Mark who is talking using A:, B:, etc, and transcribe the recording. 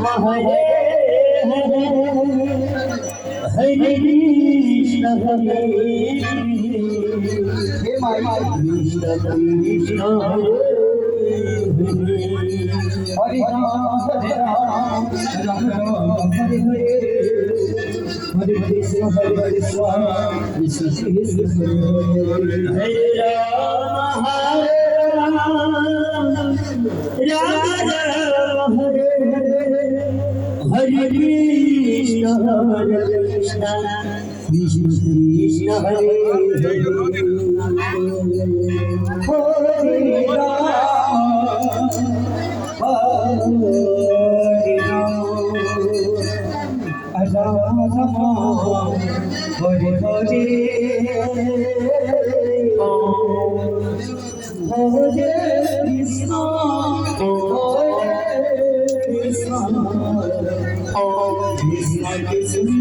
A: Hare Hare Krishna Hare Krishna Krishna Hare Hare Hare Ram Ram Hare Hare Hare Krishna Krishna Krishna Hare Ram Ram Ram Hare Hare Hare Krishna Krishna Krishna Hare Hare Hare Ram Hare Hare Hare Krishna Krishna Krishna